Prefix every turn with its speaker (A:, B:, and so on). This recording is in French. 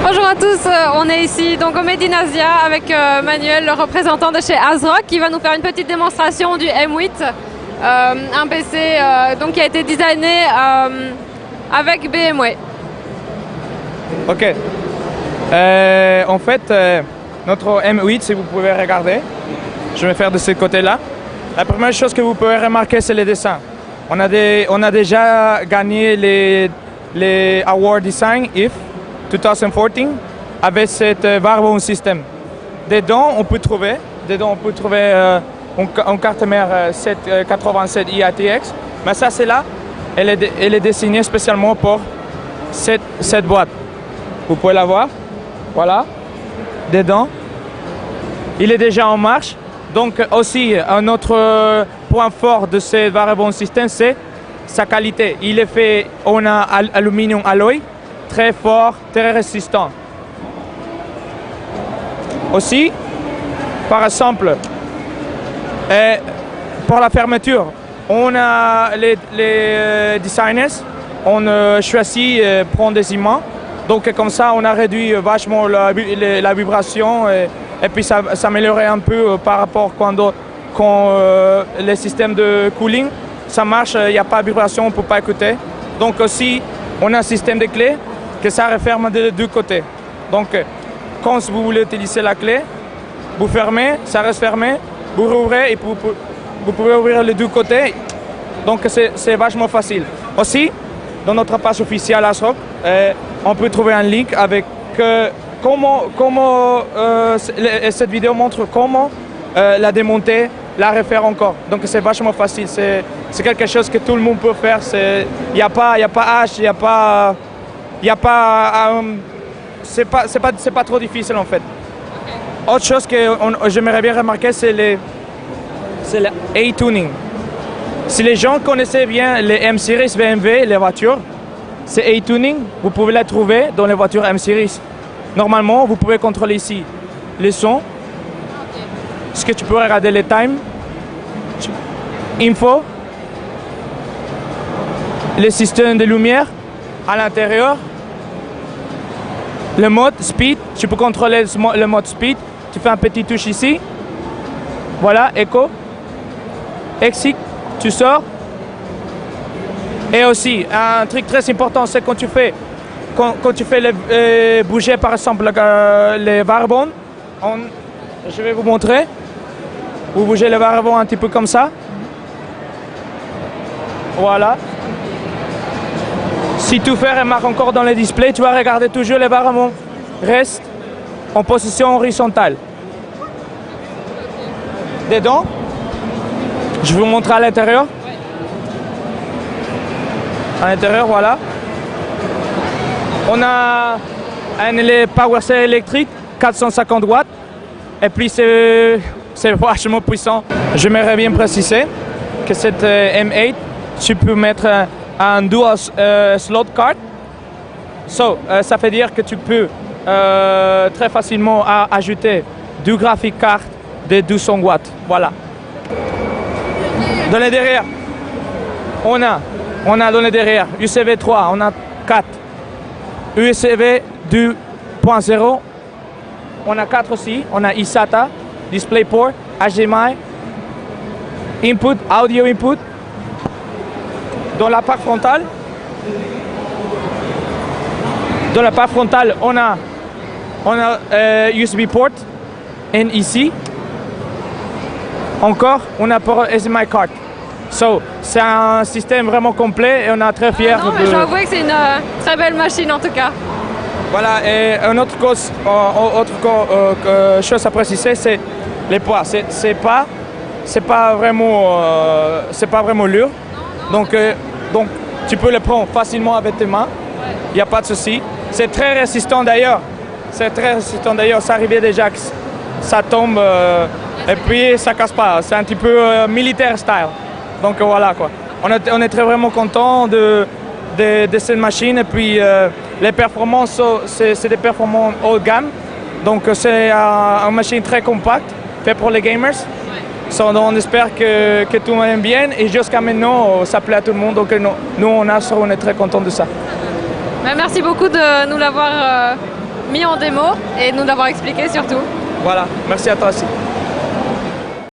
A: Bonjour à tous, on est ici donc au Made in Asia avec Manuel, le représentant de chez ASRock, qui va nous faire une petite démonstration du M8, un PC donc qui a été designé avec BMW.
B: Ok. En fait, notre M8, si vous pouvez regarder, je vais faire de ce côté-là. La première chose que vous pouvez remarquer, c'est les dessins. On a déjà gagné les Award Design IF 2014 avec cette Varbone System. Dedans, on peut trouver une carte mère 787 IATX. Mais ça, c'est là. Elle est dessinée spécialement pour cette boîte. Vous pouvez la voir. Voilà. Dedans. Il est déjà en marche. Donc aussi, un autre point fort de ce Varbone System, c'est sa qualité. Il est fait en aluminium alloy, très fort, très résistant. Aussi, par exemple, pour la fermeture, on a les designers, on choisit prendre des aimants. Donc comme ça, on a réduit vachement la vibration et puis ça s'améliorait un peu par rapport quand les systèmes de cooling, ça marche, il n'y a pas de vibration, on ne peut pas écouter. Donc aussi, on a un système de clés que ça referme des deux côtés. Donc quand vous voulez utiliser la clé, vous fermez, ça reste fermé, vous rouvrez et vous pouvez ouvrir les deux côtés. Donc c'est vachement facile. Aussi, dans notre page officielle ASRock, on peut trouver un link avec comment cette vidéo montre comment la démonter, la refaire encore. Donc c'est vachement facile. C'est quelque chose que tout le monde peut faire. Il n'y a pas H, c'est pas trop difficile en fait. Autre chose que j'aimerais bien remarquer, c'est le A-tuning. Si les gens connaissaient bien les M-Series BMW, les voitures, c'est A-tuning, vous pouvez la trouver dans les voitures M-Series. Normalement, vous pouvez contrôler ici les sons. Est-ce que tu peux regarder les times? Info. Les systèmes de lumière à l'intérieur. Le mode speed, tu peux contrôler le mode speed. Tu fais un petit touche ici. Voilà, écho. Exit, tu sors. Et aussi, un truc très important, c'est quand tu fais bouger par exemple les Varbone, je vais vous montrer. Vous bougez les Varbone un petit peu comme ça. Voilà. Si tu fais remarque encore dans le display, tu vas regarder toujours les Varbone restent en position horizontale. Dedans, je vais vous montrer à l'intérieur. À l'intérieur, voilà. On a un power cell électrique, 450 watts. Et puis c'est vachement puissant. J'aimerais bien préciser que cette M8, tu peux mettre un dual slot card. Ça veut dire que tu peux très facilement ajouter deux graphiques cartes de 200 watts. Voilà. Dans le derrière, on a dans le derrière USB 3, on a 4. USB 2.0, on a 4 aussi. On a eSATA, DisplayPort, HDMI, input, audio input. Dans la part frontale, on a USB port, et ici, encore, on a pour HDMI card. C'est un système vraiment complet et on est très fiers.
A: Non, mais je dois avouer que c'est une très belle machine en tout cas.
B: Voilà, et une autre chose à préciser, c'est les poids. C'est pas vraiment lourd. Donc tu peux le prendre facilement avec tes mains. Il n'y a pas de souci. C'est très résistant d'ailleurs. Ça arrivait déjà que ça tombe et puis ça casse pas. C'est un petit peu militaire style. Donc voilà quoi. On est très vraiment content de cette machine et puis les performances, c'est des performances haut de gamme. Donc c'est une machine très compacte, faite pour les gamers. On espère que tout le monde aime bien et jusqu'à maintenant ça plaît à tout le monde. Donc nous on est très contents de ça.
A: Merci beaucoup de nous l'avoir mis en démo et de nous l'avoir expliqué surtout.
B: Voilà, merci à toi aussi.